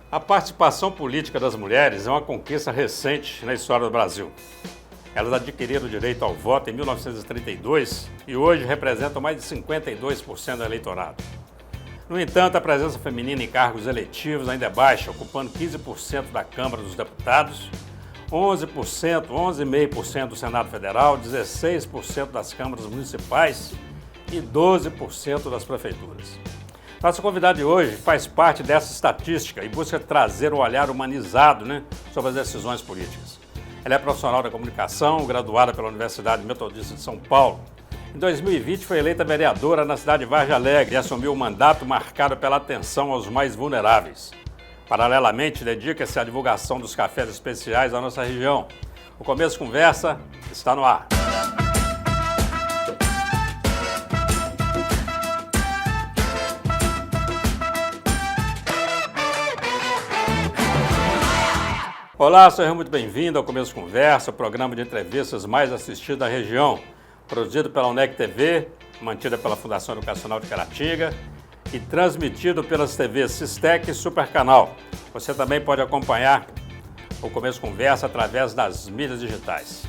A participação política das mulheres é uma conquista recente na história do Brasil. Elas adquiriram o direito ao voto em 1932 e hoje representam mais de 52% do eleitorado. No entanto, a presença feminina em cargos eletivos ainda é baixa, ocupando 15% da Câmara dos Deputados, 11,5% do Senado Federal, 16% das câmaras municipais e 12% das prefeituras. Nossa convidada de hoje faz parte dessa estatística e busca trazer um olhar humanizado, sobre as decisões políticas. Ela é profissional da comunicação, graduada pela Universidade Metodista de São Paulo. Em 2020 foi eleita vereadora na cidade de Vargem Alegre e assumiu um mandato marcado pela atenção aos mais vulneráveis. Paralelamente, dedica-se à divulgação dos cafés especiais da nossa região. O Começo Conversa está no ar. Olá, seja muito bem-vindo ao Começo Conversa, o programa de entrevistas mais assistido da região, produzido pela UNEC TV, mantida pela Fundação Educacional de Caratinga e transmitido pelas TVs Sistec e Supercanal. Você também pode acompanhar o Começo Conversa através das mídias digitais.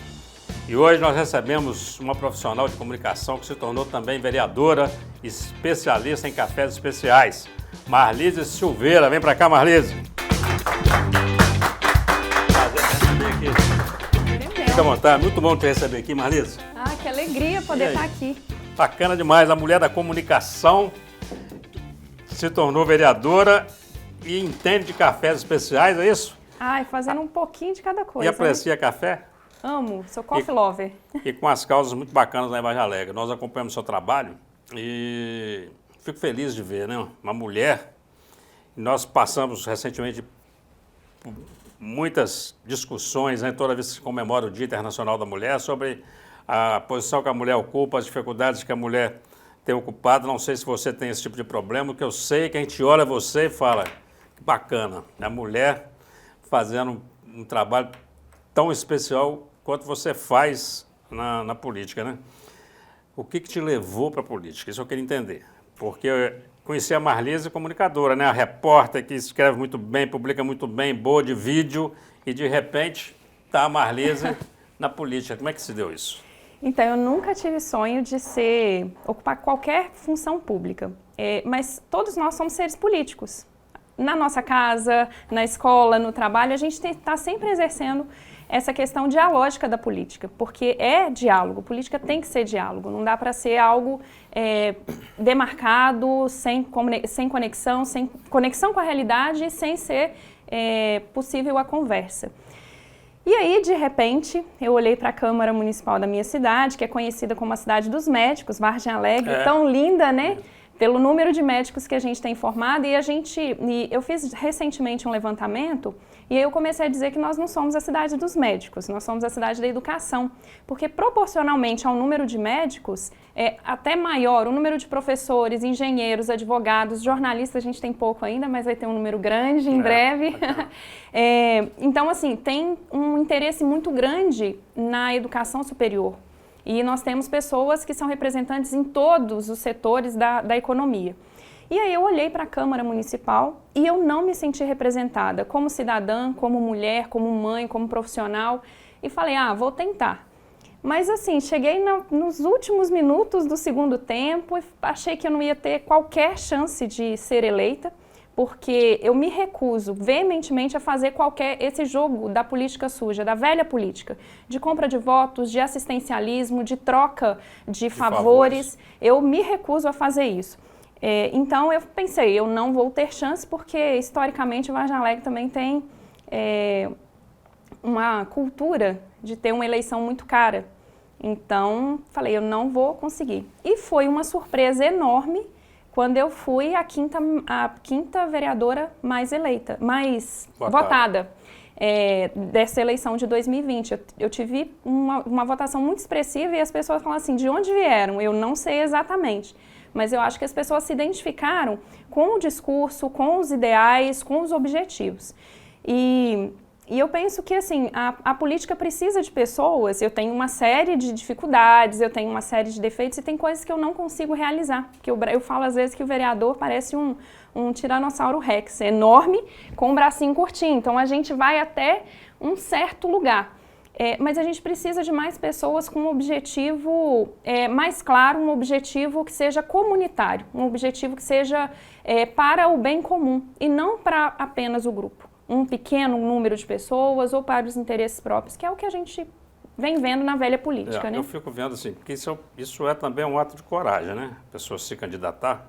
E hoje nós recebemos uma profissional de comunicação que se tornou também vereadora, especialista em cafés especiais, Marlise Silveira. Vem para cá, Marlise. Fica à vontade, muito bom te receber aqui, Marlise. Ah, que alegria poder estar aqui. Bacana demais, a mulher da comunicação se tornou vereadora e entende de cafés especiais, é isso? Ai, fazendo um pouquinho de cada coisa. E aprecia café? Amo, sou coffee lover. E com as causas muito bacanas lá em Vargem Alegre. Nós acompanhamos o seu trabalho e fico feliz de ver, uma mulher. Nós passamos recentemente por muitas discussões, toda vez que se comemora o Dia Internacional da Mulher, sobre a posição que a mulher ocupa, as dificuldades que a mulher tem ocupado. Não sei se você tem esse tipo de problema, que eu sei que a gente olha você e fala, que bacana, a mulher fazendo um trabalho tão especial quanto você faz na política, O que te levou para a política? Isso eu queria entender, porque eu conheci a Marlise comunicadora, a repórter que escreve muito bem, publica muito bem, boa de vídeo, e de repente está a Marlise na política. Como é que se deu isso? Então, eu nunca tive sonho de ocupar qualquer função pública, mas todos nós somos seres políticos. Na nossa casa, na escola, no trabalho, a gente está sempre exercendo essa questão dialógica da política, porque é diálogo, política tem que ser diálogo, não dá para ser algo demarcado, sem conexão com a realidade e sem ser possível a conversa. E aí, de repente, eu olhei para a Câmara Municipal da minha cidade, que é conhecida como a cidade dos médicos, Vargem Alegre, tão linda, pelo número de médicos que a gente tem formado, e eu fiz recentemente um levantamento, e aí eu comecei a dizer que nós não somos a cidade dos médicos, nós somos a cidade da educação, porque proporcionalmente ao número de médicos, é até maior o número de professores, engenheiros, advogados, jornalistas, a gente tem pouco ainda, mas vai ter um número grande em breve. Então, assim, tem um interesse muito grande na educação superior. E nós temos pessoas que são representantes em todos os setores da economia. E aí eu olhei para a Câmara Municipal e eu não me senti representada como cidadã, como mulher, como mãe, como profissional. E falei, vou tentar. Mas assim, cheguei nos últimos minutos do segundo tempo e achei que eu não ia ter qualquer chance de ser eleita, porque eu me recuso veementemente a fazer esse jogo da política suja, da velha política, de compra de votos, de assistencialismo, de troca de favores. Eu me recuso a fazer isso. Então eu pensei, eu não vou ter chance, porque historicamente o Vargem Alegre também tem uma cultura de ter uma eleição muito cara. Então falei, eu não vou conseguir. E foi uma surpresa enorme quando eu fui a quinta vereadora mais votada dessa eleição de 2020. Eu tive uma votação muito expressiva e as pessoas falam assim, de onde vieram? Eu não sei exatamente, mas eu acho que as pessoas se identificaram com o discurso, com os ideais, com os objetivos. E E eu penso que, assim, a política precisa de pessoas. Eu tenho uma série de dificuldades, eu tenho uma série de defeitos e tem coisas que eu não consigo realizar. Porque eu falo, às vezes, que o vereador parece um tiranossauro rex, enorme, com um bracinho curtinho. Então, a gente vai até um certo lugar. Mas a gente precisa de mais pessoas com um objetivo mais claro, um objetivo que seja comunitário, um objetivo que seja para o bem comum e não para apenas o grupo. Um pequeno número de pessoas ou para os interesses próprios, que é o que a gente vem vendo na velha política, né? Eu fico vendo assim, porque isso é também um ato de coragem, né? A pessoa se candidatar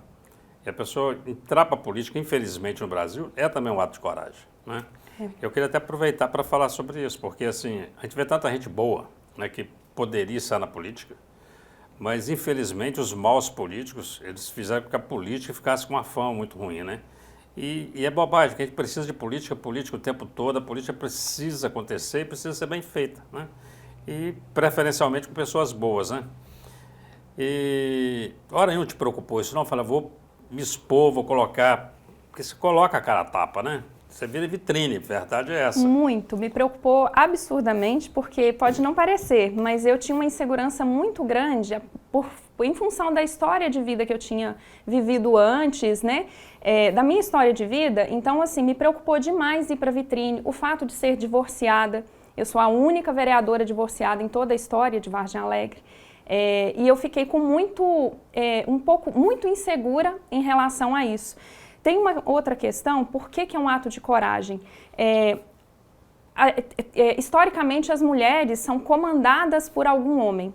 e a pessoa entrar para a política, infelizmente no Brasil, é também um ato de coragem, né? Eu queria até aproveitar para falar sobre isso, porque assim, a gente vê tanta gente boa, né, que poderia estar na política, mas infelizmente os maus políticos, eles fizeram com que a política ficasse com uma fama muito ruim, né? E é bobagem, porque a gente precisa de política o tempo todo, a política precisa acontecer e precisa ser bem feita, né? E preferencialmente com pessoas boas, né? E hora nenhuma te preocupou isso, não? Fala, vou me expor, vou colocar, porque você coloca a cara a tapa, né? Você vira vitrine, a verdade é essa. Muito, me preocupou absurdamente, porque pode não parecer, mas eu tinha uma insegurança muito grande em função da história de vida que eu tinha vivido antes, né? Da minha história de vida. Então, assim, me preocupou demais ir para a vitrine, o fato de ser divorciada. Eu sou a única vereadora divorciada em toda a história de Vargem Alegre. E eu fiquei com muito insegura em relação a isso. Tem uma outra questão, por que é um ato de coragem? Historicamente, as mulheres são comandadas por algum homem.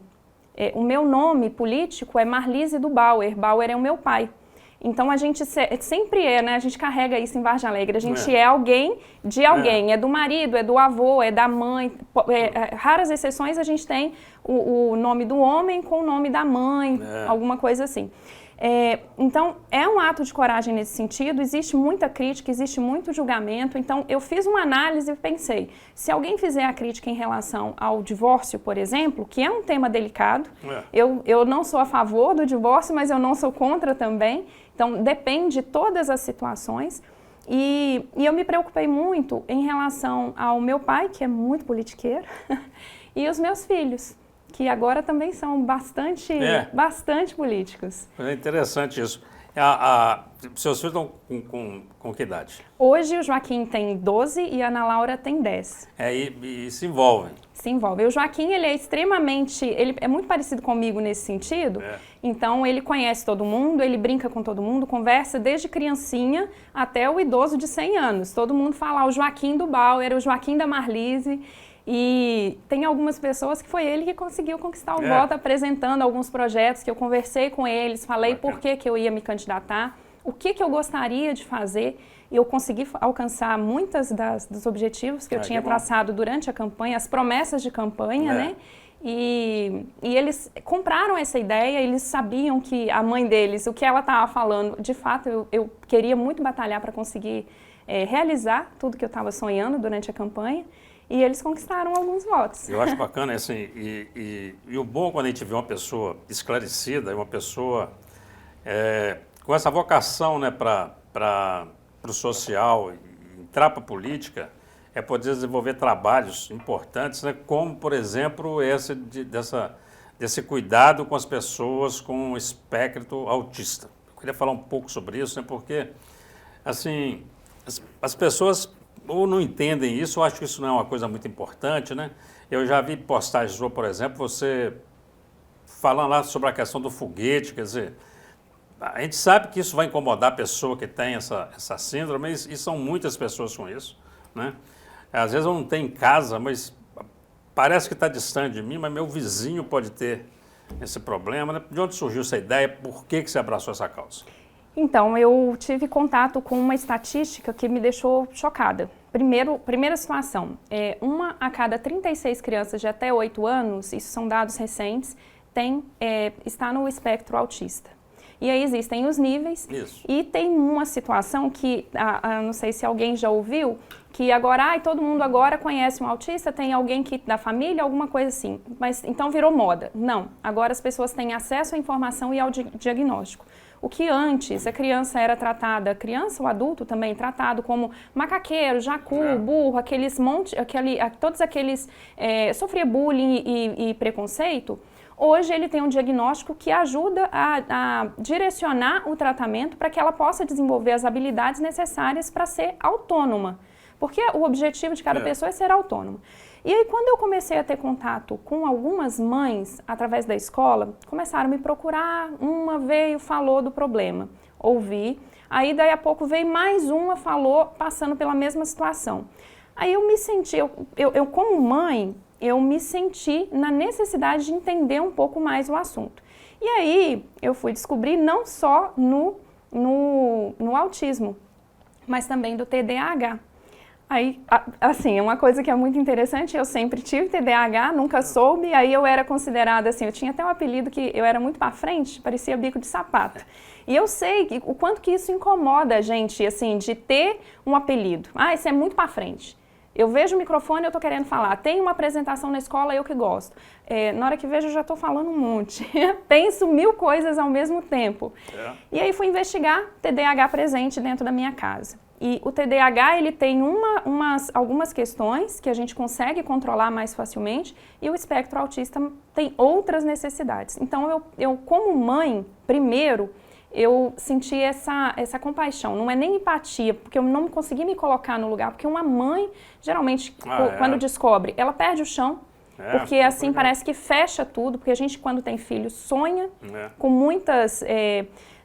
O meu nome político é Marlise do Bauer. Bauer é o meu pai. Então, a gente sempre né? A gente carrega isso em Vargem Alegre. A gente é alguém de alguém. É do marido, é do avô, é da mãe. Raras exceções, a gente tem o nome do homem com o nome da mãe, alguma coisa assim. Então, é um ato de coragem nesse sentido, existe muita crítica, existe muito julgamento. Então, eu fiz uma análise e pensei, se alguém fizer a crítica em relação ao divórcio, por exemplo, que é um tema delicado, eu não sou a favor do divórcio, mas eu não sou contra também. Então, depende de todas as situações. E eu me preocupei muito em relação ao meu pai, que é muito politiqueiro, e os meus filhos, que agora também são bastante políticos. É interessante isso. Seus filhos estão com que idade? Hoje o Joaquim tem 12 e a Ana Laura tem 10. E se envolvem. Se envolvem. O Joaquim, ele é muito parecido comigo nesse sentido, então ele conhece todo mundo, ele brinca com todo mundo, conversa desde criancinha até o idoso de 100 anos. Todo mundo fala o Joaquim do Bauer, o Joaquim da Marlise. E tem algumas pessoas que foi ele que conseguiu conquistar o voto, apresentando alguns projetos que eu conversei com eles, falei por que eu ia me candidatar, o que eu gostaria de fazer. E eu consegui alcançar muitos dos objetivos que eu tinha traçado durante a campanha, as promessas de campanha, né? E eles compraram essa ideia, eles sabiam que a mãe deles, o que ela estava falando, de fato eu queria muito batalhar para conseguir realizar tudo que eu estava sonhando durante a campanha. E eles conquistaram alguns votos. Eu acho bacana, assim, e o bom quando a gente vê uma pessoa esclarecida, uma pessoa com essa vocação, né, para o social, entrar para a política, é poder desenvolver trabalhos importantes, né, como, por exemplo, desse cuidado com as pessoas com espectro autista. Eu queria falar um pouco sobre isso, né, porque, assim, as pessoas ou não entendem isso, ou acham que isso não é uma coisa muito importante, né? Eu já vi postagens sua, por exemplo, você falando lá sobre a questão do foguete, quer dizer, a gente sabe que isso vai incomodar a pessoa que tem essa síndrome, e são muitas pessoas com isso, né? Às vezes eu não tenho em casa, mas parece que está distante de mim, mas meu vizinho pode ter esse problema, né? De onde surgiu essa ideia? Por que você abraçou essa causa? Então, eu tive contato com uma estatística que me deixou chocada. Primeira situação, uma a cada 36 crianças de até 8 anos, isso são dados recentes, está no espectro autista. E aí existem os níveis. Isso. E tem uma situação que, não sei se alguém já ouviu, que agora, todo mundo agora conhece um autista, tem alguém da família, alguma coisa assim. Mas então virou moda. Não, agora as pessoas têm acesso à informação e ao diagnóstico. O que antes a criança era tratada, a criança ou adulto também tratado como macaqueiro, jacu, burro, todos aqueles sofria bullying e preconceito. Hoje ele tem um diagnóstico que ajuda a direcionar o tratamento para que ela possa desenvolver as habilidades necessárias para ser autônoma. Porque o objetivo de cada pessoa é ser autônoma. E aí, quando eu comecei a ter contato com algumas mães, através da escola, começaram a me procurar, uma veio, falou do problema, ouvi, aí daí a pouco veio mais uma, falou, passando pela mesma situação. Aí eu me senti, eu como mãe, eu me senti na necessidade de entender um pouco mais o assunto. E aí eu fui descobrir não só no autismo, mas também do TDAH. Aí, assim, é uma coisa que é muito interessante, eu sempre tive TDAH, nunca soube, aí eu era considerada assim, eu tinha até um apelido que eu era muito pra frente, parecia bico de sapato. E eu sei o quanto que isso incomoda a gente, assim, de ter um apelido. Ah, isso é muito pra frente. Eu vejo o microfone, eu tô querendo falar, tem uma apresentação na escola, eu que gosto. Na hora que vejo, eu já tô falando um monte. Penso 1000 coisas ao mesmo tempo. E aí fui investigar TDAH presente dentro da minha casa. E o TDAH, ele tem algumas questões que a gente consegue controlar mais facilmente e o espectro autista tem outras necessidades. Então, eu como mãe, primeiro, eu senti essa compaixão. Não é nem empatia, porque eu não consegui me colocar no lugar. Porque uma mãe, geralmente, quando descobre, ela perde o chão. Porque assim parece que fecha tudo. Porque a gente, quando tem filho, sonha com muitas...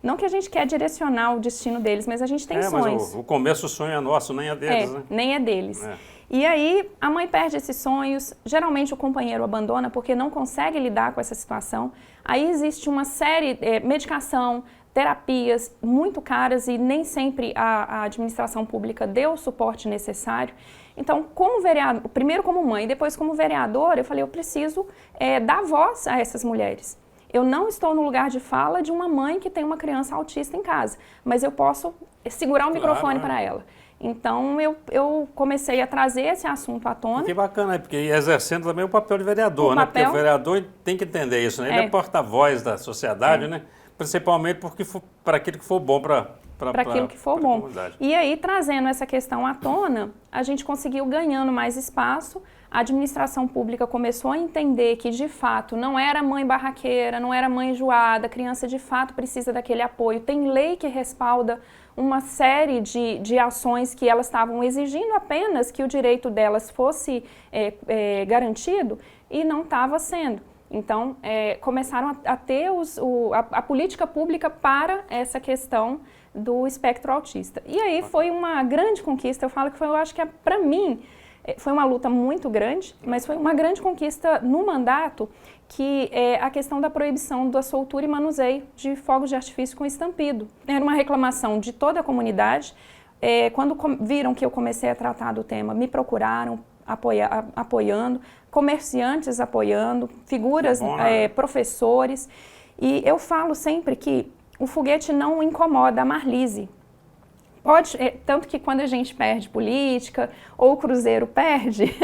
Não que a gente quer direcionar o destino deles, mas a gente tem sonhos. Mas o começo do sonho é nosso, nem é deles, né? Nem é deles. E aí, a mãe perde esses sonhos, geralmente o companheiro abandona porque não consegue lidar com essa situação. Aí existe uma série, medicação, terapias muito caras e nem sempre a administração pública deu o suporte necessário. Então, como vereador, primeiro como mãe, depois como vereadora, eu falei, eu preciso dar voz a essas mulheres. Eu não estou no lugar de fala de uma mãe que tem uma criança autista em casa, mas eu posso segurar o microfone para ela. Então, eu comecei a trazer esse assunto à tona. Que bacana, porque exercendo também o papel de vereador, né? Porque o vereador tem que entender isso, né? Ele é porta-voz da sociedade, né? Principalmente para aquilo que for bom para aquilo que for bom. E aí, trazendo essa questão à tona, a gente conseguiu ganhando mais espaço. A administração pública começou a entender que, de fato, não era mãe barraqueira, não era mãe enjoada, a criança, de fato, precisa daquele apoio. Tem lei que respalda uma série de ações que elas estavam exigindo apenas que o direito delas fosse garantido e não estava sendo. Então, começaram a ter a política pública para essa questão do espectro autista. E aí foi uma grande conquista, eu falo que eu acho que para mim, foi uma luta muito grande, mas foi uma grande conquista no mandato, que é a questão da proibição da soltura e manuseio de fogos de artifício com estampido. Era uma reclamação de toda a comunidade. Quando viram que eu comecei a tratar do tema, me procuraram apoiando, comerciantes apoiando, figuras, professores. E eu falo sempre que o foguete não incomoda a Marlise. Tanto que quando a gente perde política ou o Cruzeiro perde,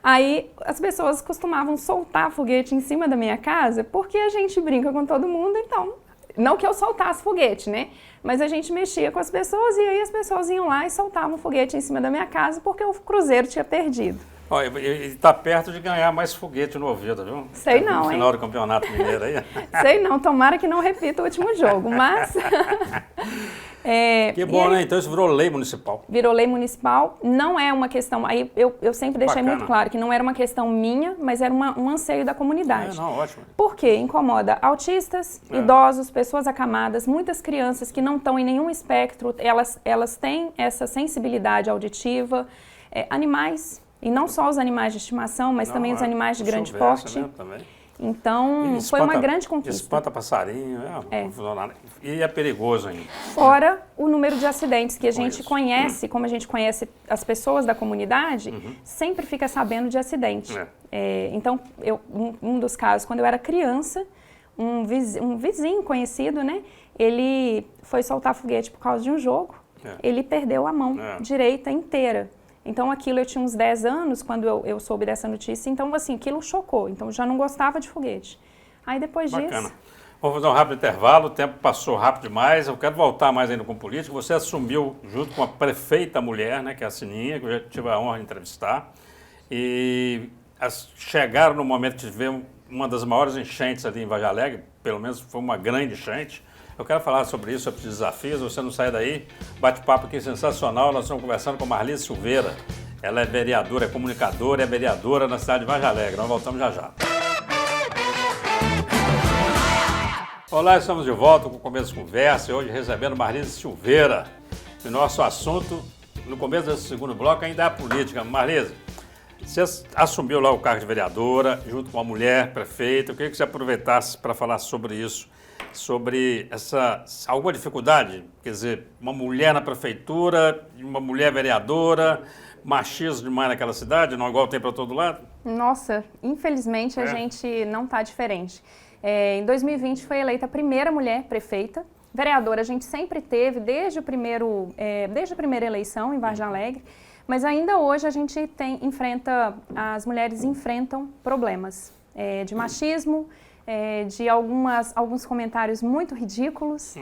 aí as pessoas costumavam soltar foguete em cima da minha casa porque a gente brinca com todo mundo, então, não que eu soltasse foguete, né? Mas a gente mexia com as pessoas e aí as pessoas iam lá e soltavam foguete em cima da minha casa porque o Cruzeiro tinha perdido. Olha, ele está perto de ganhar mais foguete no ouvido, viu? Sei não, no final do Campeonato Mineiro aí. Sei não, tomara que não repita o último jogo, mas... que bom, né? Então isso virou lei municipal. Virou lei municipal, não é uma questão... Aí eu sempre deixei muito claro que não era uma questão minha, mas era um anseio da comunidade. Não, ótimo. Por quê? Incomoda autistas, idosos, pessoas acamadas, muitas crianças que não estão em nenhum espectro, elas têm essa sensibilidade auditiva, animais... E não só os animais de estimação, mas também os animais de grande porte. Né, também. Então, foi uma grande conquista. Espanta passarinho, e é perigoso ainda. Fora o número de acidentes que a gente conhece, como a gente conhece as pessoas da comunidade, sempre fica sabendo de acidente. Então, um dos casos, quando eu era criança, um vizinho conhecido, né, ele foi soltar foguete por causa de um jogo, ele perdeu a mão direita inteira. Então, aquilo, eu tinha uns 10 anos quando eu soube dessa notícia, então, assim, aquilo chocou. Então, já não gostava de foguete. Aí, depois disso... Vamos fazer um rápido intervalo, o tempo passou rápido demais, eu quero voltar mais ainda com política. Você assumiu junto com a prefeita mulher, né, que é a Sininha, que eu já tive a honra de entrevistar, e chegaram no momento que tivemos uma das maiores enchentes ali em Vargem Alegre, pelo menos foi uma grande enchente. Eu quero falar sobre isso, sobre os desafios, você não sai daí, bate-papo aqui sensacional, nós estamos conversando com a Marlise Silveira, ela é vereadora, é comunicadora, é vereadora na cidade de Vargem Alegre, nós voltamos já já. Olá, estamos de volta com o Começo de Conversa, hoje recebendo Marlise Silveira. E nosso assunto, no começo desse segundo bloco, ainda é a política. Marlise, você assumiu lá o cargo de vereadora, junto com a mulher prefeita. Eu queria que você aproveitasse para falar sobre isso, sobre alguma dificuldade, quer dizer, uma mulher na prefeitura, uma mulher vereadora, machismo demais naquela cidade, não igual tem para todo lado? Nossa, infelizmente a gente não está diferente. Em 2020 foi eleita a primeira mulher prefeita. Vereadora a gente sempre teve, desde a primeira eleição em Vargem Alegre, mas ainda hoje a gente as mulheres enfrentam problemas de machismo, de alguns comentários muito ridículos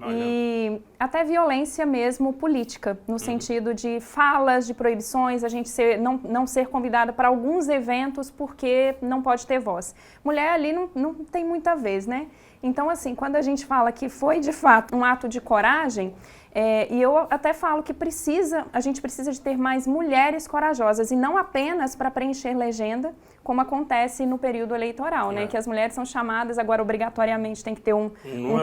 e até violência mesmo política, no sentido de falas, de proibições, a gente não ser convidada para alguns eventos porque não pode ter voz. Mulher ali não tem muita vez, né? Então, assim, quando a gente fala que foi de fato um ato de coragem, e eu até falo que a gente precisa de ter mais mulheres corajosas e não apenas para preencher legenda, como acontece no período eleitoral, né? Que as mulheres são chamadas, agora obrigatoriamente tem que ter um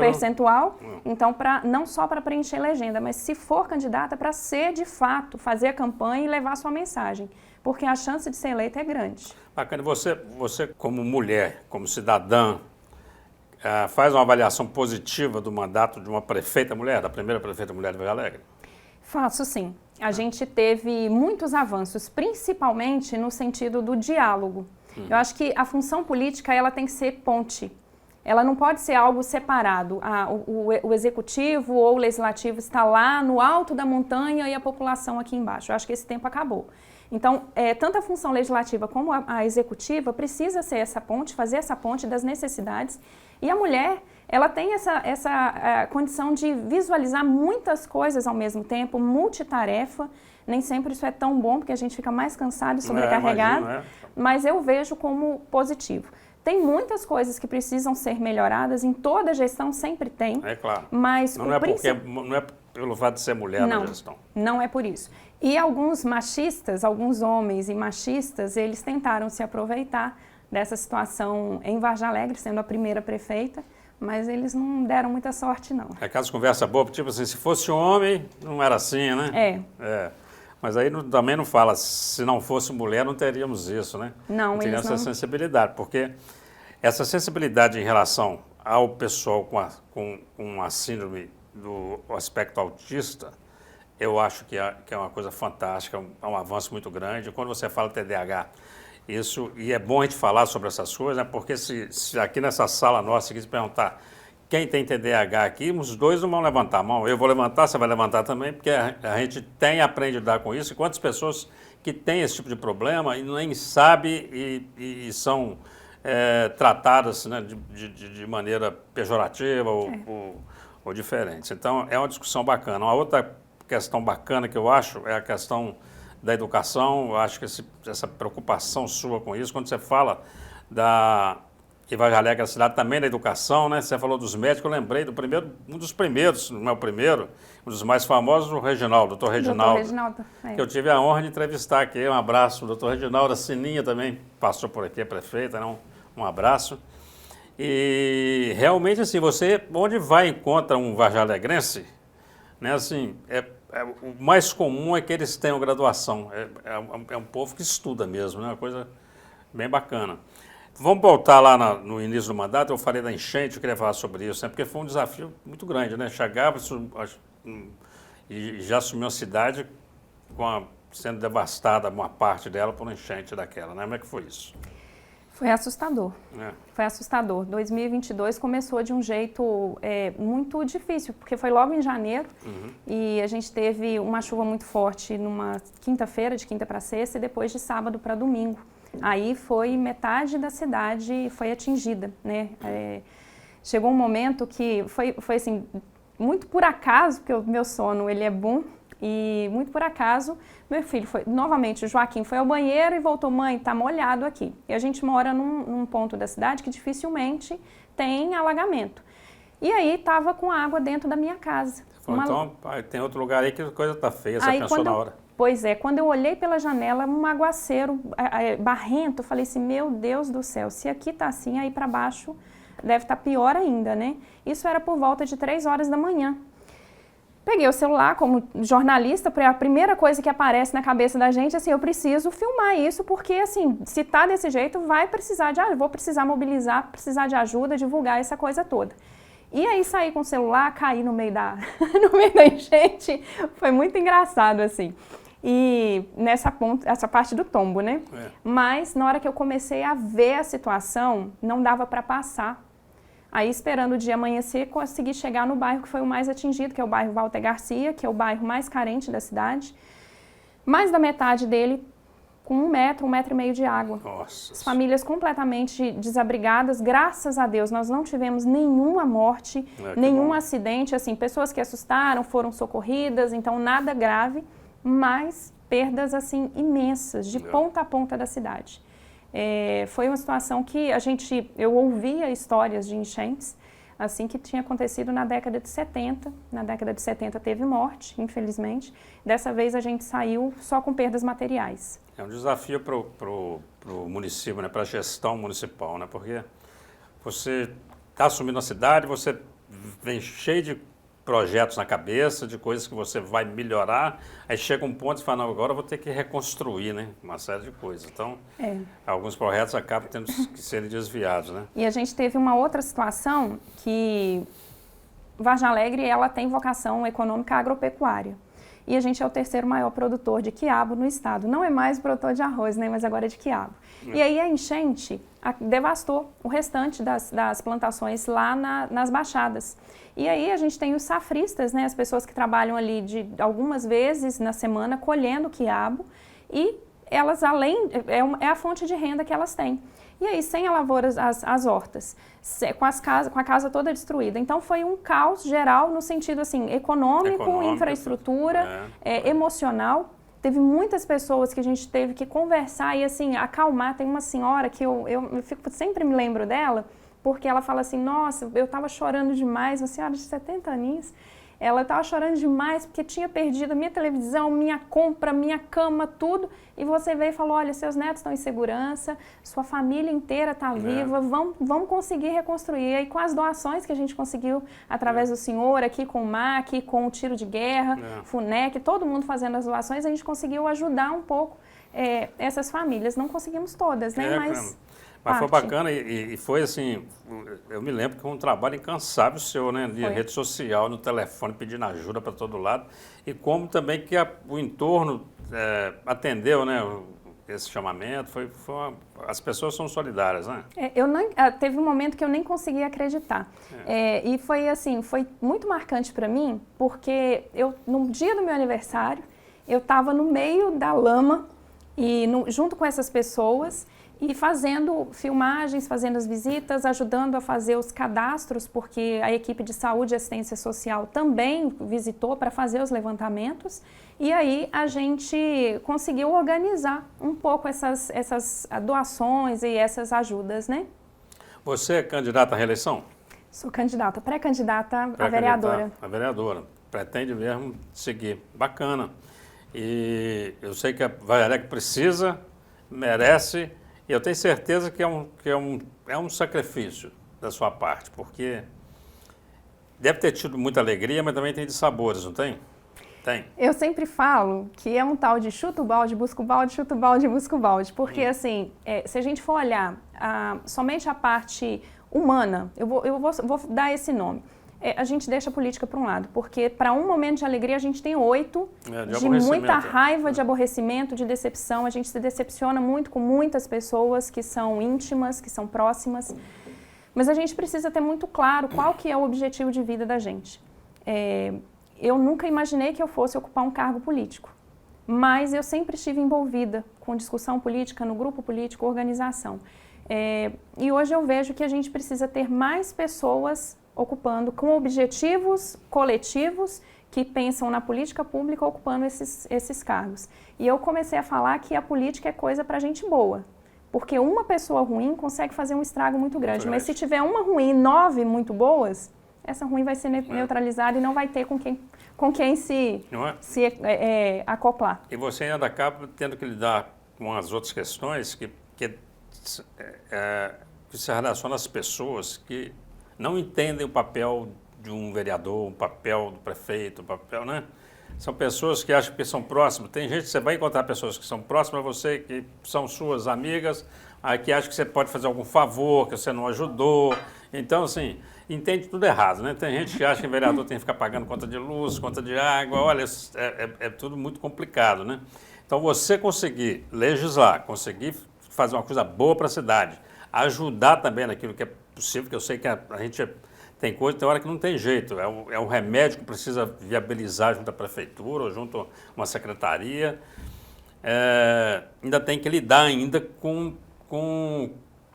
percentual, então não só para preencher legenda, mas se for candidata para ser de fato, fazer a campanha e levar a sua mensagem, porque a chance de ser eleita é grande. Bacana, você como mulher, como cidadã, faz uma avaliação positiva do mandato de uma prefeita mulher, da primeira prefeita mulher de Vargem Alegre? Faço sim. A gente teve muitos avanços, principalmente no sentido do diálogo. Eu acho que a função política ela tem que ser ponte. Ela não pode ser algo separado. O executivo ou o legislativo está lá no alto da montanha e a população aqui embaixo. Eu acho que esse tempo acabou. Então, tanto a função legislativa como a executiva precisa ser essa ponte, fazer essa ponte das necessidades. E a mulher, ela tem essa condição de visualizar muitas coisas ao mesmo tempo, multitarefa. Nem sempre isso é tão bom, porque a gente fica mais cansado e sobrecarregado, mas eu vejo como positivo. Tem muitas coisas que precisam ser melhoradas, em toda gestão sempre tem. É claro. Mas não é pelo fato de ser mulher na gestão. Não é por isso. E alguns machistas, alguns homens e machistas, eles tentaram se aproveitar dessa situação em Vargem Alegre, sendo a primeira prefeita, mas eles não deram muita sorte, não. É aquelas conversas boas, tipo assim, se fosse homem, não era assim, né? Mas aí também não fala, se não fosse mulher, não teríamos isso, né? Não teríamos essa sensibilidade, porque essa sensibilidade em relação ao pessoal com a síndrome do aspecto autista, eu acho que é uma coisa fantástica, é um avanço muito grande. Quando você fala TDAH, e é bom a gente falar sobre essas coisas, né? Porque se aqui nessa sala nossa, aqui se perguntar quem tem TDAH aqui, os dois não vão levantar a mão. Eu vou levantar, você vai levantar também, porque a gente aprende a lidar com isso. E quantas pessoas que têm esse tipo de problema e nem sabem e são tratadas, né, de maneira pejorativa ou diferente. Então, é uma discussão bacana. Uma outra questão bacana que eu acho é a questão da educação. Eu acho que essa preocupação sua com isso, quando você fala que Vargem Alegre é a cidade também da educação, né? Você falou dos médicos, eu lembrei um dos primeiros, não é o primeiro, um dos mais famosos, o Reginaldo, doutor Reginaldo. Que eu tive a honra de entrevistar aqui. Um abraço, doutor Reginaldo. A Sininha também passou por aqui, a prefeita, né? Um abraço. E realmente, assim, você, onde vai encontra um varjalegrense, né? Assim, o mais comum é que eles tenham graduação. É um povo que estuda mesmo, né? Uma coisa bem bacana. Vamos voltar lá no início do mandato. Eu falei da enchente, eu queria falar sobre isso, né? Porque foi um desafio muito grande, né? Chegava e já assumiu a cidade sendo devastada uma parte dela por uma enchente daquela, né? Como é que foi isso? Foi assustador. Foi assustador. 2022 começou de um jeito muito difícil, porque foi logo em janeiro e a gente teve uma chuva muito forte numa quinta-feira, de quinta para sexta, e depois de sábado para domingo. Aí foi metade da cidade foi atingida, né? chegou um momento que foi assim, muito por acaso, porque o meu sono ele é bom, e muito por acaso, meu filho foi, novamente, o Joaquim foi ao banheiro e voltou, mãe, tá molhado aqui. E a gente mora num ponto da cidade que dificilmente tem alagamento. E aí tava com água dentro da minha casa. Então, tem outro lugar aí que a coisa tá feia, você pensou na hora. Pois é, quando eu olhei pela janela, um aguaceiro barrento, eu falei assim, meu Deus do céu, se aqui tá assim, aí para baixo deve estar pior ainda, né? Isso era por volta de 3 horas da manhã. Peguei o celular como jornalista, a primeira coisa que aparece na cabeça da gente, assim, eu preciso filmar isso, porque, assim, se tá desse jeito, vou precisar mobilizar, precisar de ajuda, divulgar essa coisa toda. E aí saí com o celular, caí no meio da enchente, foi muito engraçado, assim. E essa parte do tombo, né? Mas na hora que eu comecei a ver a situação, não dava para passar. Aí, esperando o dia amanhecer, consegui chegar no bairro que foi o mais atingido, que é o bairro Walter Garcia, que é o bairro mais carente da cidade. Mais da metade dele com 1 metro e meio de água. Nossa. As famílias completamente desabrigadas, graças a Deus, nós não tivemos nenhuma morte, nenhum acidente, assim, pessoas que assustaram, foram socorridas, então nada grave, mas perdas, assim, imensas, de ponta a ponta da cidade. Foi uma situação que eu ouvia histórias de enchentes, assim, que tinha acontecido na década de 70. Na década de 70 teve morte, infelizmente. Dessa vez a gente saiu só com perdas materiais. É um desafio para o município, né, para a gestão municipal, né, porque você está assumindo a cidade, você vem cheio de projetos na cabeça, de coisas que você vai melhorar, aí chega um ponto e fala, não, agora eu vou ter que reconstruir, né, uma série de coisas. Então, alguns projetos acabam tendo que serem desviados, né? E a gente teve uma outra situação que Vargem Alegre, ela tem vocação econômica agropecuária. E a gente é o 3º maior produtor de quiabo no estado. Não é mais produtor de arroz, né, mas agora é de quiabo. E aí a enchente devastou o restante das plantações lá nas baixadas. E aí a gente tem os safristas, né, as pessoas que trabalham ali algumas vezes na semana colhendo quiabo, e elas é a fonte de renda que elas têm. E aí, sem a lavoura, as hortas, com a casa toda destruída. Então, foi um caos geral no sentido, assim, econômico, infraestrutura, emocional. Teve muitas pessoas que a gente teve que conversar e, assim, acalmar. Tem uma senhora que eu sempre me lembro dela, porque ela fala assim, nossa, eu estava chorando demais, uma senhora de 70 aninhos, ela estava chorando demais porque tinha perdido a minha televisão, minha compra, minha cama, tudo. E você veio e falou, olha, seus netos estão em segurança, sua família inteira está viva, vamos conseguir reconstruir. E aí, com as doações que a gente conseguiu através do senhor, aqui com o MAC, com o Tiro de Guerra, FUNEC, todo mundo fazendo as doações, a gente conseguiu ajudar um pouco essas famílias. Não conseguimos todas, né? Mas foi bacana e foi assim, eu me lembro que foi um trabalho incansável seu, né? De rede social, no telefone, pedindo ajuda para todo lado. E como também que o entorno atendeu, né? Esse chamamento, as pessoas são solidárias, né? Teve um momento que eu nem consegui acreditar. E foi assim, foi muito marcante para mim, porque no dia do meu aniversário, eu estava no meio da lama, e junto com essas pessoas, e fazendo filmagens, fazendo as visitas, ajudando a fazer os cadastros, porque a equipe de saúde e assistência social também visitou para fazer os levantamentos. E aí a gente conseguiu organizar um pouco essas doações e essas ajudas, né? Você é candidata à reeleição? Sou candidata, pré-candidata a vereadora. A vereadora. Pretende mesmo seguir. Bacana. E eu sei que a Vargem Alegre precisa, merece. E eu tenho certeza que é um sacrifício da sua parte, porque deve ter tido muita alegria, mas também tem de sabores, não tem? Tem. Eu sempre falo que é um tal de chuta o balde, busca o balde, chuta o balde, busca o balde. Porque, assim, se a gente for olhar somente a parte humana, eu vou dar esse nome. A gente deixa a política para um lado, porque para um momento de alegria a gente tem 8 de muita raiva, de aborrecimento, de decepção. A gente se decepciona muito com muitas pessoas que são íntimas, que são próximas. Mas a gente precisa ter muito claro qual que é o objetivo de vida da gente. Eu nunca imaginei que eu fosse ocupar um cargo político, mas eu sempre estive envolvida com discussão política, no grupo político, organização. E hoje eu vejo que a gente precisa ter mais pessoas ocupando com objetivos coletivos que pensam na política pública ocupando esses cargos. E eu comecei a falar que a política é coisa para gente boa, porque uma pessoa ruim consegue fazer um estrago muito grande, mas se tiver uma ruim e 9 muito boas, essa ruim vai ser neutralizada e não vai ter com quem se acoplar. E você ainda acaba tendo que lidar com as outras questões que se relacionam às pessoas que não entendem o papel de um vereador, o papel do prefeito, o papel, né? São pessoas que acham que são próximas. Tem gente, você vai encontrar pessoas que são próximas a você, que são suas amigas, que acham que você pode fazer algum favor, que você não ajudou. Então, assim, entende tudo errado, né? Tem gente que acha que o vereador tem que ficar pagando conta de luz, conta de água. Olha, é tudo muito complicado, né? Então, você conseguir legislar, conseguir fazer uma coisa boa para a cidade, ajudar também naquilo que é possível, que eu sei que a gente tem coisa, tem hora que não tem jeito, é um remédio que precisa viabilizar junto à prefeitura ou junto a uma secretaria, ainda tem que lidar ainda com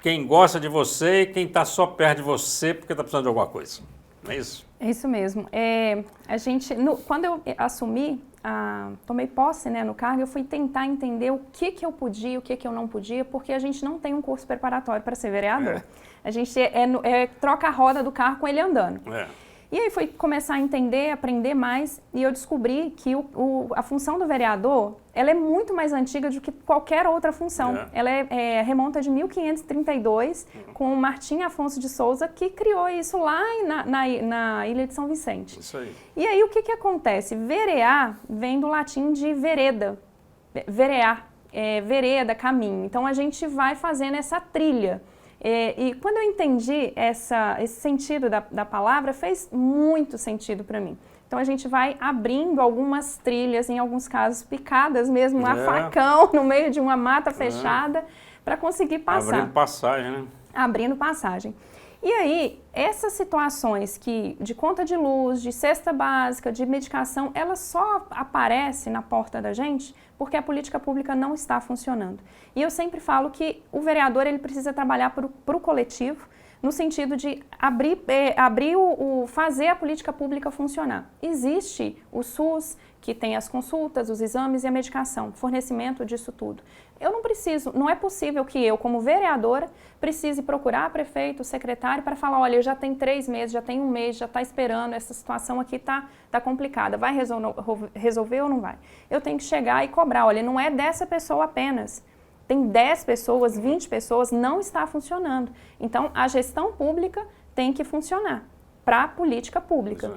quem gosta de você e quem está só perto de você porque está precisando de alguma coisa, não é isso? É isso mesmo. Quando eu assumi, tomei posse, né, no cargo, eu fui tentar entender o que eu podia e o que eu não podia, porque a gente não tem um curso preparatório para ser vereador. A gente troca a roda do carro com ele andando. E aí fui começar a entender, aprender mais, e eu descobri que a função do vereador, ela é muito mais antiga do que qualquer outra função. Ela remonta de 1532, com o Martim Afonso de Souza, que criou isso lá na Ilha de São Vicente. Isso aí. E aí o que acontece? Verear vem do latim de vereda, verear, vereda, caminho. Então a gente vai fazendo essa trilha. E quando eu entendi esse sentido da palavra, fez muito sentido para mim. Então a gente vai abrindo algumas trilhas, em alguns casos picadas mesmo, a facão no meio de uma mata fechada, para conseguir passar. Abrindo passagem, né? Abrindo passagem. E aí, essas situações de conta de luz, de cesta básica, de medicação, elas só aparecem na porta da gente porque a política pública não está funcionando. E eu sempre falo que o vereador ele precisa trabalhar para o coletivo, no sentido de fazer a política pública funcionar. Existe o SUS, que tem as consultas, os exames e a medicação, fornecimento disso tudo. Não é possível que eu, como vereadora, precise procurar prefeito, secretário, para falar, olha, eu já tenho 3 meses, já tenho 1 mês, já está esperando, essa situação aqui está complicada, vai resolver ou não vai? Eu tenho que chegar e cobrar, olha, não é dessa pessoa apenas. Tem 10 pessoas, 20 pessoas, não está funcionando. Então, a gestão pública tem que funcionar para a política pública.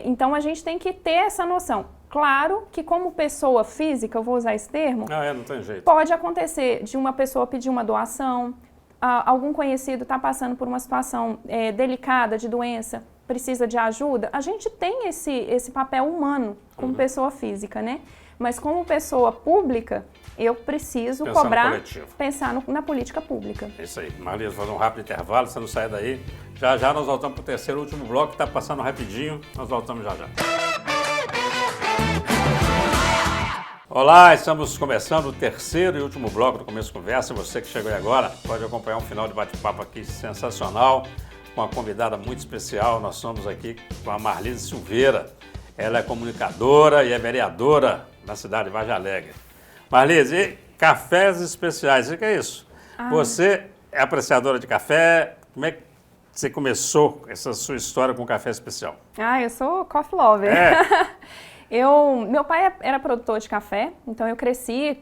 Então, a gente tem que ter essa noção. Claro que como pessoa física, eu vou usar esse termo, não tem jeito. Pode acontecer de uma pessoa pedir uma doação, algum conhecido está passando por uma situação delicada de doença, precisa de ajuda. A gente tem esse papel humano como pessoa física, né? Mas como pessoa pública, eu preciso pensar na política pública. É isso aí. Marlise, vou fazer um rápido intervalo, você não sai daí. Já já nós voltamos para o terceiro e último bloco, que está passando rapidinho. Nós voltamos já já. Olá, estamos começando o terceiro e último bloco do Começo Conversa. Você que chegou aí agora pode acompanhar um final de bate-papo aqui sensacional, com uma convidada muito especial. Nós somos aqui com a Marlise Silveira. Ela é comunicadora e é vereadora na cidade de Vargem Alegre. Marlise, e cafés especiais, o que é isso? Você é apreciadora de café, como é que você começou essa sua história com café especial? Eu sou coffee lover. Meu pai era produtor de café, então eu cresci,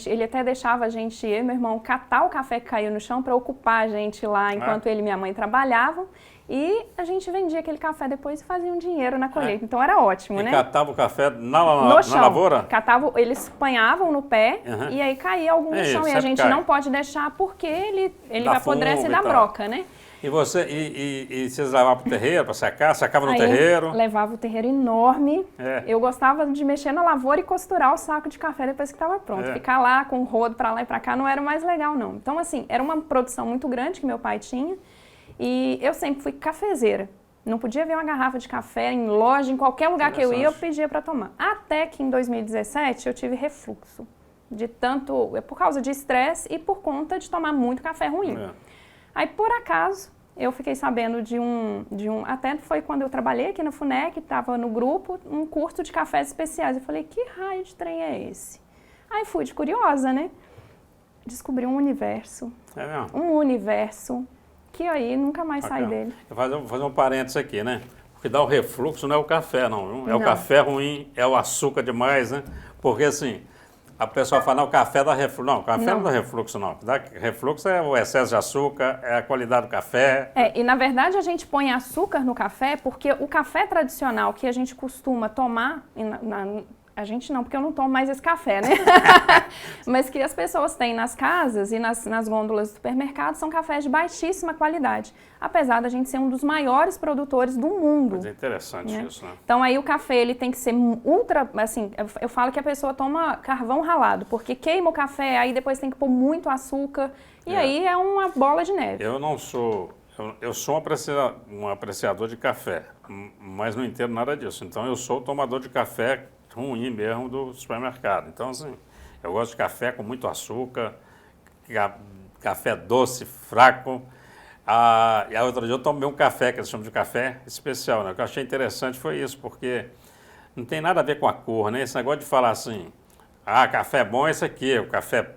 ele até deixava a gente, eu e meu irmão, catar o café que caiu no chão para ocupar a gente lá enquanto ele e minha mãe trabalhavam. E a gente vendia aquele café depois e fazia um dinheiro na colheita. Então era ótimo, né? E catava o café na lavoura? Eles apanhavam no pé e aí caía algum no chão. E a gente não pode deixar porque ele apodrece da broca, né? E vocês levavam para o terreiro para secar? Secava no terreiro? Levava o terreiro enorme. Eu gostava de mexer na lavoura e costurar o saco de café depois que estava pronto. Ficar lá com o rodo para lá e para cá não era o mais legal, não. Então, assim, era uma produção muito grande que meu pai tinha. E eu sempre fui cafezeira. Não podia ver uma garrafa de café em loja, em qualquer lugar que eu ia, eu pedia para tomar. Até que em 2017 eu tive refluxo. por causa de estresse e por conta de tomar muito café ruim. Aí, por acaso, eu fiquei sabendo até foi quando eu trabalhei aqui na FUNEC, estava no grupo, um curso de cafés especiais. Eu falei, que raio de trem é esse? Aí fui de curiosa, né? Descobri um universo. É mesmo? Um universo que aí nunca mais sai dele. Vou fazer um parênteses aqui, né? O que dá o refluxo não é o café, não. Viu? É Não. o café ruim, é o açúcar demais, né? Porque assim, a pessoa fala, não, o café dá refluxo. Não, o café não dá refluxo, não. O que dá refluxo é o excesso de açúcar, é a qualidade do café. E na verdade a gente põe açúcar no café porque o café tradicional que a gente costuma tomar, a gente não, porque eu não tomo mais esse café, né? Mas que as pessoas têm nas casas e nas gôndolas do supermercado são cafés de baixíssima qualidade, apesar da gente ser um dos maiores produtores do mundo. Mas é interessante isso, né? Então aí o café ele tem que ser ultra, assim, eu falo que a pessoa toma carvão ralado, porque queima o café, aí depois tem que pôr muito açúcar, e aí é uma bola de neve. Eu sou um apreciador de café, mas não entendo nada disso. Então eu sou tomador de café ruim mesmo do supermercado. Então, assim, eu gosto de café com muito açúcar, café doce, fraco. E a outra dia eu tomei um café, que eles chamam de café especial, né? O que eu achei interessante foi isso, porque não tem nada a ver com a cor, né? Esse negócio de falar assim, café bom é esse aqui, o café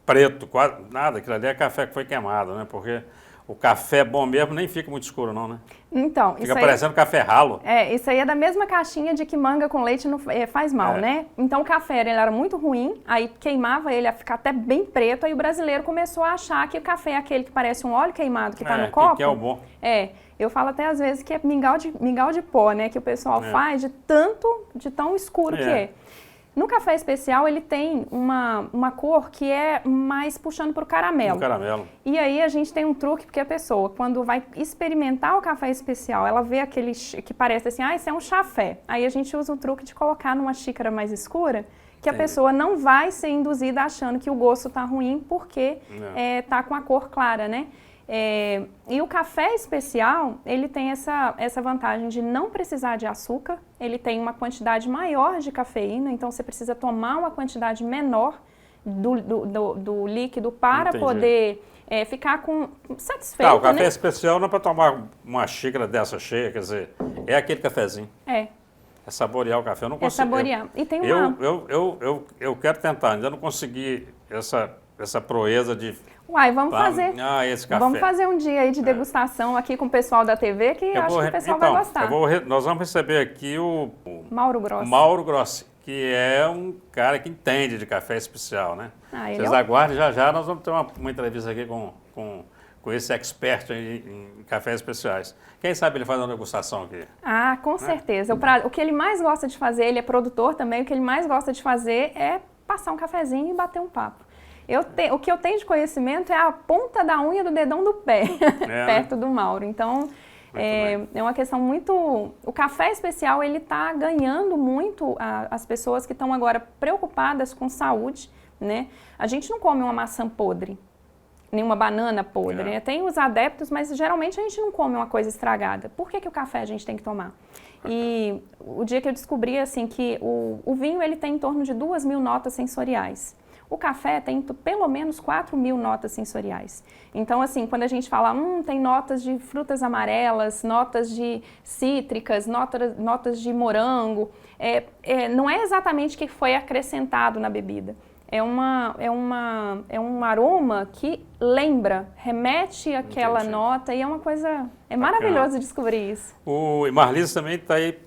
preto, quase nada, aquilo ali é café que foi queimado, né? Porque o café bom mesmo nem fica muito escuro, não, né? Então, fica parecendo café ralo. Isso aí é da mesma caixinha de que manga com leite não faz mal, né? Então o café ele era muito ruim, aí queimava ele a ficar até bem preto, aí o brasileiro começou a achar que o café é aquele que parece um óleo queimado que tá no copo. Que é o bom. Eu falo até às vezes que é mingau de pó, né? Que o pessoal faz de tão escuro que é. No café especial, ele tem uma cor que é mais puxando para o caramelo. E aí a gente tem um truque, porque a pessoa, quando vai experimentar o café especial, ela vê aquele que parece assim, isso é um chafé. Aí a gente usa o truque de colocar numa xícara mais escura, que a pessoa não vai ser induzida achando que o gosto está ruim, porque tá com a cor clara, né? E o café especial, ele tem essa vantagem de não precisar de açúcar, ele tem uma quantidade maior de cafeína, então você precisa tomar uma quantidade menor do líquido para poder ficar satisfeito. O café especial não é para tomar uma xícara dessa cheia, quer dizer, é aquele cafezinho. É saborear o café, eu não consigo. É saborear. E tem eu quero tentar, ainda não consegui essa proeza de... Vamos fazer. Esse café. Vamos fazer um dia aí de degustação aqui com o pessoal da TV, que acho que o pessoal vai gostar. Nós vamos receber aqui o Mauro Grossi. Mauro Grossi, que é um cara que entende de café especial, né? Vocês aguardem, já nós vamos ter uma entrevista aqui com esse expert em cafés especiais. Quem sabe ele faz uma degustação aqui? Com certeza. O que ele mais gosta de fazer, ele é produtor também, o que ele mais gosta de fazer é passar um cafezinho e bater um papo. O que eu tenho de conhecimento é a ponta da unha do dedão do pé, perto do Mauro. Então, é uma questão muito... O café especial, ele está ganhando muito as pessoas que estão agora preocupadas com saúde, né? A gente não come uma maçã podre, nem uma banana podre, né? Tem os adeptos, mas geralmente a gente não come uma coisa estragada. Por que o café a gente tem que tomar? E o dia que eu descobri, assim, que o vinho, ele tem em torno de 2.000 notas sensoriais. O café tem pelo menos 4.000 notas sensoriais. Então, assim, quando a gente fala, tem notas de frutas amarelas, notas de cítricas, notas de morango, não é exatamente o que foi acrescentado na bebida. É um aroma que remete àquela nota e é uma coisa... É maravilhoso descobrir isso. O Marlise também está aí...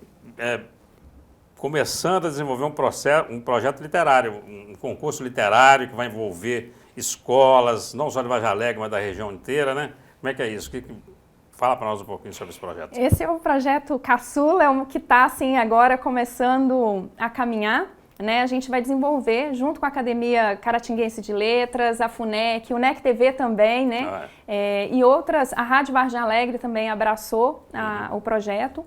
começando a desenvolver um projeto literário, um concurso literário que vai envolver escolas, não só de Vargem Alegre, mas da região inteira, né? Como é que é isso? Fala para nós um pouquinho sobre esse projeto. Esse é o projeto Caçula, é um que está, assim, agora começando a caminhar, né? A gente vai desenvolver, junto com a Academia Caratinguense de Letras, a FUNEC, o NEC TV também, né? E outras, a Rádio Vargem Alegre também abraçou o projeto.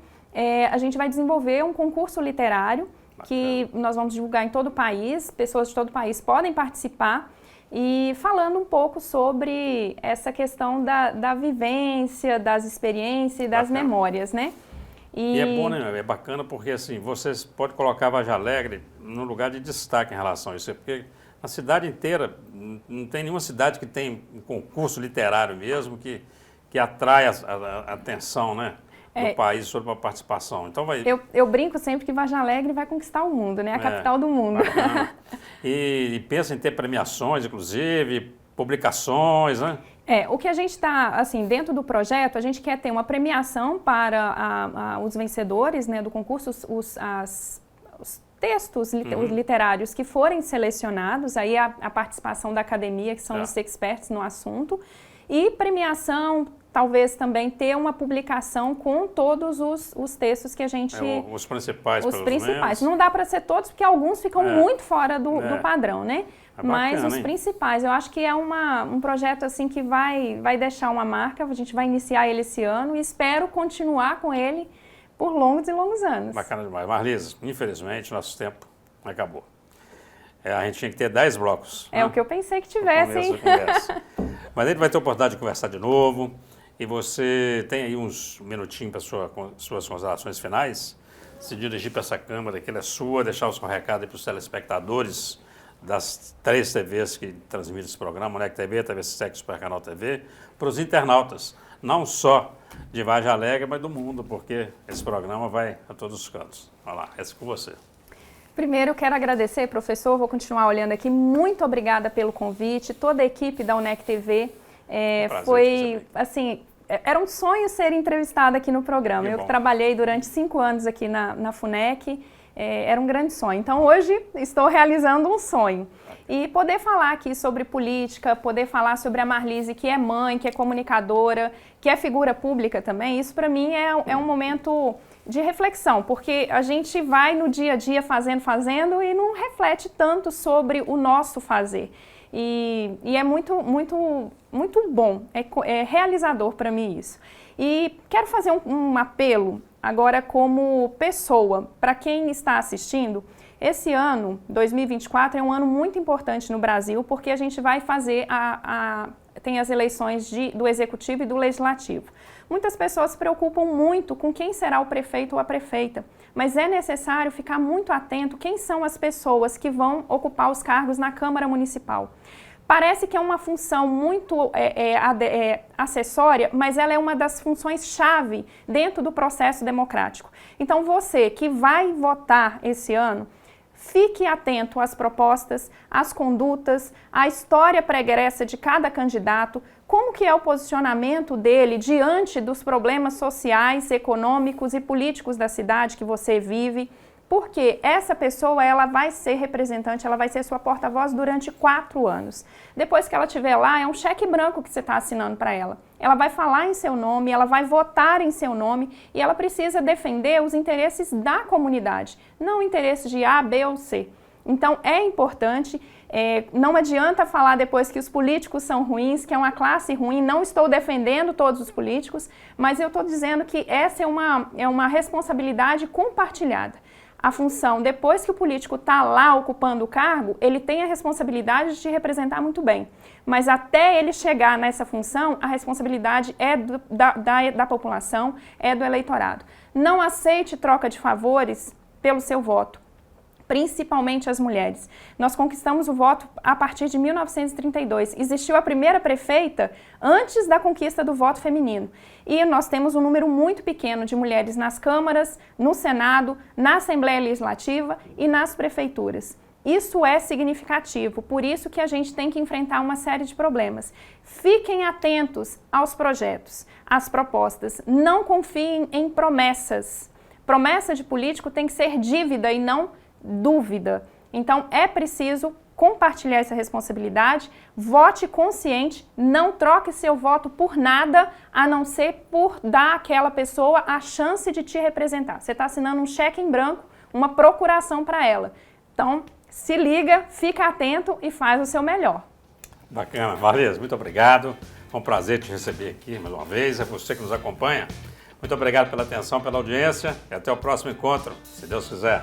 A gente vai desenvolver um concurso literário que nós vamos divulgar em todo o país, pessoas de todo o país podem participar e falando um pouco sobre essa questão da vivência, das experiências e das memórias, né? E é bom, né? É bacana porque assim, vocês podem colocar a Vargem Alegre num lugar de destaque em relação a isso, porque A cidade inteira, não tem nenhuma cidade que tem um concurso literário mesmo que atrai a atenção, né, do país sobre a participação. Então eu brinco sempre que Vargem Alegre vai conquistar o mundo, né? A capital do mundo. E pensa em ter premiações, inclusive, publicações, né? O que a gente está, assim, dentro do projeto, a gente quer ter uma premiação para os vencedores, né, do concurso, os textos literários que forem selecionados, aí a participação da academia, que são os experts no assunto, e premiação, talvez também ter uma publicação com todos os textos que a gente... Os principais, os pelo principais. menos. Não dá para ser todos, porque alguns ficam muito fora do padrão, né? Mas bacana, os principais, eu acho que é um projeto assim que vai deixar uma marca, a gente vai iniciar ele esse ano e espero continuar com ele por longos e longos anos. Bacana demais. Marlise, infelizmente, nosso tempo acabou. A gente tinha que ter 10 blocos. É, né? O que eu pensei que tivesse, hein? Mas a gente vai ter a oportunidade de conversar de novo. E você tem aí uns minutinhos para suas considerações finais, se dirigir para essa câmara, que ela é sua, deixar o seu recado aí para os telespectadores das 3 TVs que transmitem esse programa, Moleque TV, TV Sexo, Super Canal TV, para os internautas, não só de Vargem Alegre, mas do mundo, porque esse programa vai a todos os cantos. Olha lá, esse é com você. Primeiro, eu quero agradecer, professor, vou continuar olhando aqui, muito obrigada pelo convite, toda a equipe da UNEC TV, foi, assim, era um sonho ser entrevistada aqui no programa. Eu trabalhei durante 5 anos aqui na FUNEC, era um grande sonho. Então, hoje, estou realizando um sonho. E poder falar aqui sobre política, poder falar sobre a Marlise, que é mãe, que é comunicadora, que é figura pública também, isso para mim é um momento de reflexão, porque a gente vai no dia a dia fazendo e não reflete tanto sobre o nosso fazer. E é muito bom, é realizador para mim isso. E quero fazer um apelo agora como pessoa, para quem está assistindo. Esse ano, 2024, é um ano muito importante no Brasil, porque a gente vai fazer tem as eleições do Executivo e do Legislativo. Muitas pessoas se preocupam muito com quem será o prefeito ou a prefeita, mas é necessário ficar muito atento quem são as pessoas que vão ocupar os cargos na Câmara Municipal. Parece que é uma função muito acessória, mas ela é uma das funções-chave dentro do processo democrático. Então, você que vai votar esse ano, fique atento às propostas, às condutas, à história pregressa de cada candidato, como que é o posicionamento dele diante dos problemas sociais, econômicos e políticos da cidade que você vive, porque essa pessoa ela vai ser representante, ela vai ser sua porta-voz durante 4 anos. Depois que ela estiver lá, é um cheque branco que você está assinando para ela. Ela vai falar em seu nome, ela vai votar em seu nome e ela precisa defender os interesses da comunidade, não interesses de A, B ou C. Então é importante, não adianta falar depois que os políticos são ruins, que é uma classe ruim, não estou defendendo todos os políticos, mas eu estou dizendo que essa é uma responsabilidade compartilhada. A função, depois que o político está lá ocupando o cargo, ele tem a responsabilidade de te representar muito bem. Mas até ele chegar nessa função, a responsabilidade é da população, é do eleitorado. Não aceite troca de favores pelo seu voto, principalmente as mulheres. Nós conquistamos o voto a partir de 1932. Existiu a primeira prefeita antes da conquista do voto feminino. E nós temos um número muito pequeno de mulheres nas câmaras, no Senado, na Assembleia Legislativa e nas prefeituras. Isso é significativo, por isso que a gente tem que enfrentar uma série de problemas. Fiquem atentos aos projetos, às propostas. Não confiem em promessas. Promessa de político tem que ser dívida e não dúvida. Então, é preciso compartilhar essa responsabilidade, vote consciente, não troque seu voto por nada, a não ser por dar àquela pessoa a chance de te representar. Você está assinando um cheque em branco, uma procuração para ela. Então, se liga, fica atento e faz o seu melhor. Bacana, Marlise, muito obrigado. É um prazer te receber aqui mais uma vez, é você que nos acompanha. Muito obrigado pela atenção, pela audiência e até o próximo encontro, se Deus quiser.